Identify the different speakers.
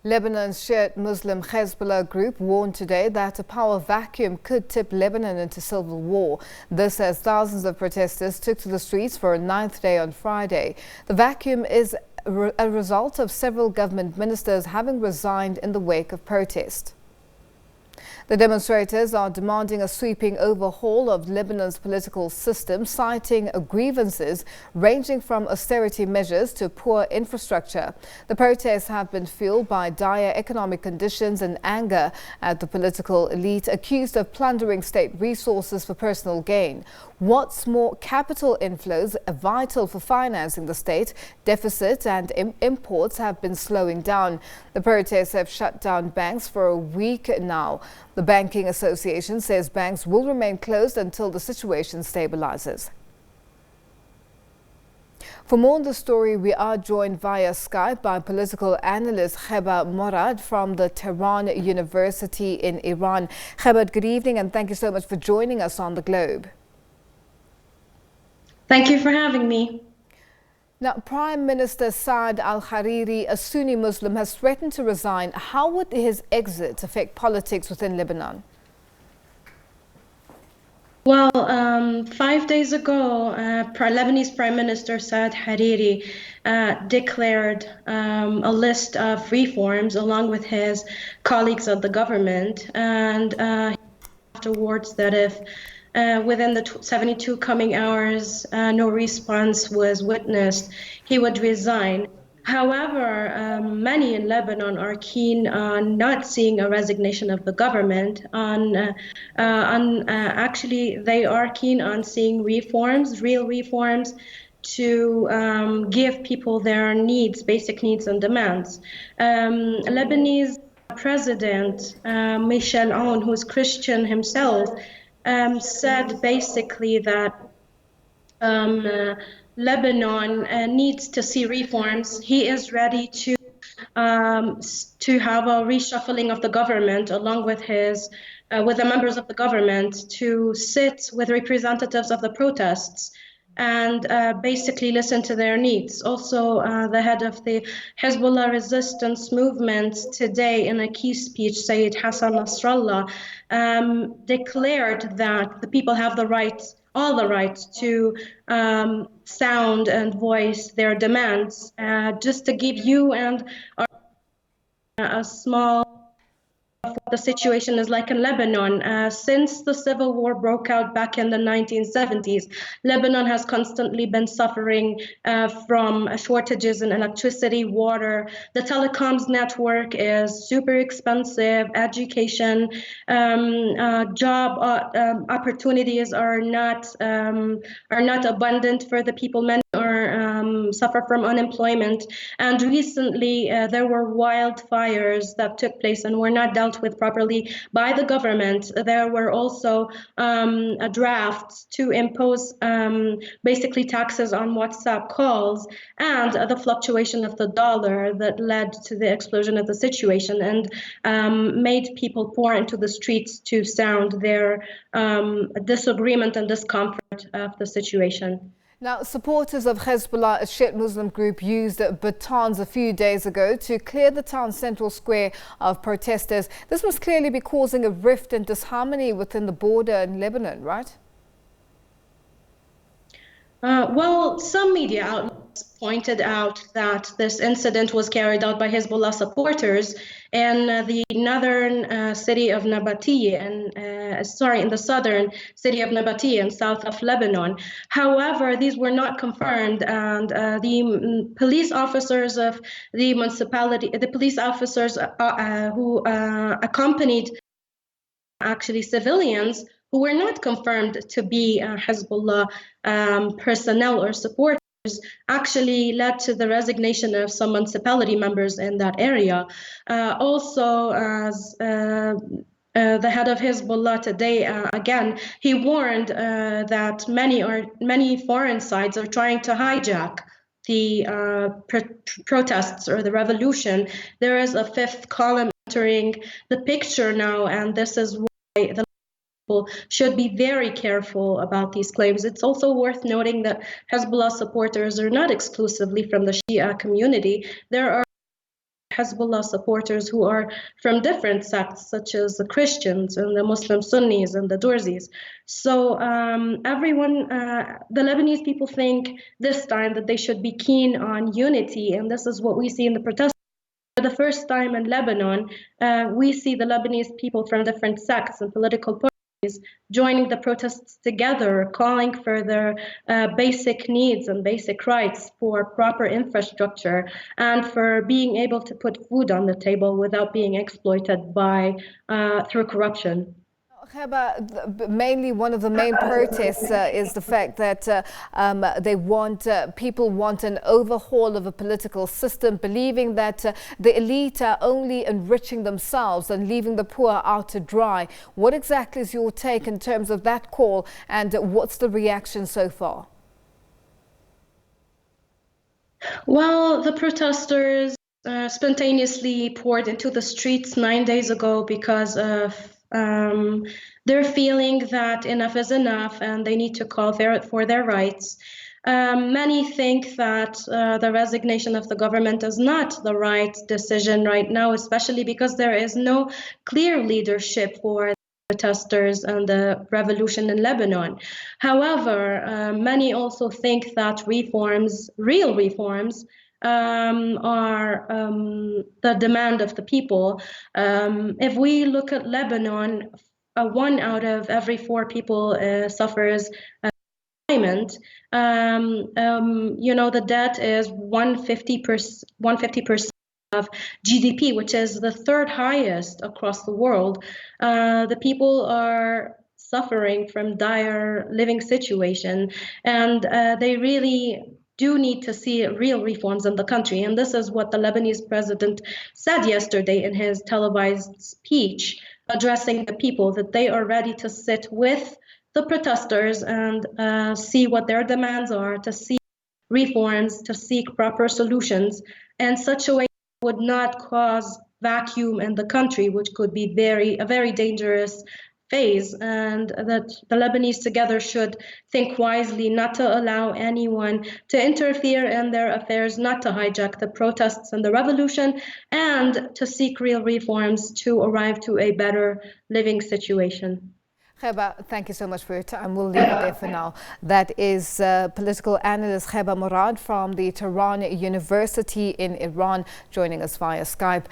Speaker 1: Lebanon's Shiite Muslim Hezbollah group warned today that a power vacuum could tip Lebanon into civil war. This as thousands of protesters took to the streets for a ninth day on Friday. The vacuum is a result of several government ministers having resigned in the wake of protest. The demonstrators are demanding a sweeping overhaul of Lebanon's political system, citing grievances ranging from austerity measures to poor infrastructure. The protests have been fueled by dire economic conditions and anger at the political elite accused of plundering state resources for personal gain. What's more, capital inflows are vital for financing the state. Deficit and imports have been slowing down. The protests have shut down banks for a week now. The Banking Association says banks will remain closed until the situation stabilizes. For more on the story, we are joined via Skype by political analyst Heba Morad from the Tehran University in Iran. Heba, good evening and thank you so much for joining us on The Globe.
Speaker 2: Thank you for having me.
Speaker 1: Now, Prime Minister Saad al-Hariri, a Sunni Muslim, has threatened to resign. How would his exit affect politics within Lebanon?
Speaker 2: Well, 5 days ago, Lebanese Prime Minister Saad Hariri declared a list of reforms along with his colleagues of the government, and afterwards that if within the 72 coming hours, no response was witnessed, he would resign. However, many in Lebanon are keen on not seeing a resignation of the government. Actually, they are keen on seeing reforms, real reforms, to give people their needs, basic needs and demands. Lebanese President Michel Aoun, who's Christian himself, said basically that Lebanon needs to see reforms. He is ready to have a reshuffling of the government along with with the members of the government to sit with representatives of the protests and basically listen to their needs. Also, the head of the Hezbollah resistance movement today in a key speech, Sayyid Hassan Nasrallah, declared that the people have the right, all the rights to sound and voice their demands. Just to give you and a small what the situation is like in Lebanon. Since the civil war broke out back in the 1970s, Lebanon has constantly been suffering from shortages in electricity, water. The telecoms network is super expensive. Education, job opportunities are not abundant for the people. Many are suffer from unemployment. And recently, there were wildfires that took place and were not dealt with properly by the government. There were also drafts to impose basically taxes on WhatsApp calls, and the fluctuation of the dollar that led to the explosion of the situation and made people pour into the streets to sound their disagreement and discomfort of the situation.
Speaker 1: Now, supporters of Hezbollah, a Shiite Muslim group, used batons a few days ago to clear the town's central square of protesters. This must clearly be causing a rift and disharmony within the border in Lebanon, right?
Speaker 2: Well, some media outlets pointed out that this incident was carried out by Hezbollah supporters in the northern city of Nabatieh, in the southern city of Nabatieh in south of Lebanon. However, these were not confirmed, and the police officers of the municipality, the police officers who accompanied actually civilians who were not confirmed to be Hezbollah personnel or supporters, actually led to the resignation of some municipality members in that area. Also, as the head of Hezbollah today, again, he warned that many foreign sides are trying to hijack the protests or the revolution. There is a fifth column entering the picture now, and this is why the people should be very careful about these claims. It's also worth noting that Hezbollah supporters are not exclusively from the Shia community. There are Hezbollah supporters who are from different sects, such as the Christians and the Muslim Sunnis and the Durzis. So the Lebanese people think this time that they should be keen on unity, and this is what we see in the protests. For the first time in Lebanon, we see the Lebanese people from different sects and political parties joining the protests together, calling for their basic needs and basic rights for proper infrastructure and for being able to put food on the table without being exploited by through corruption.
Speaker 1: Heba, mainly one of the main protests is the fact that people want an overhaul of a political system, believing that the elite are only enriching themselves and leaving the poor out to dry. What exactly is your take in terms of that call, and what's the reaction so far?
Speaker 2: Well, the protesters spontaneously poured into the streets 9 days ago because of they're feeling that enough is enough and they need to call for their rights. Many think that the resignation of the government is not the right decision right now, especially because there is no clear leadership for the protesters and the revolution in Lebanon. However, many also think that real reforms, are the demand of the people. If we look at Lebanon, 1 out of every 4 people suffers unemployment. The debt is 150% of GDP, which is the 3rd highest across the world. The people are suffering from dire living situation, and they really do need to see real reforms in the country. And this is what the Lebanese president said yesterday in his televised speech, addressing the people, that they are ready to sit with the protesters and see what their demands are, to seek reforms, to seek proper solutions in such a way that would not cause vacuum in the country, which could be a very dangerous phase, and that the Lebanese together should think wisely not to allow anyone to interfere in their affairs, not to hijack the protests and the revolution, and to seek real reforms to arrive to a better living situation.
Speaker 1: Heba, thank you so much for your time. We'll leave it there for now. That is political analyst Heba Morad from the Tehran University in Iran, joining us via Skype.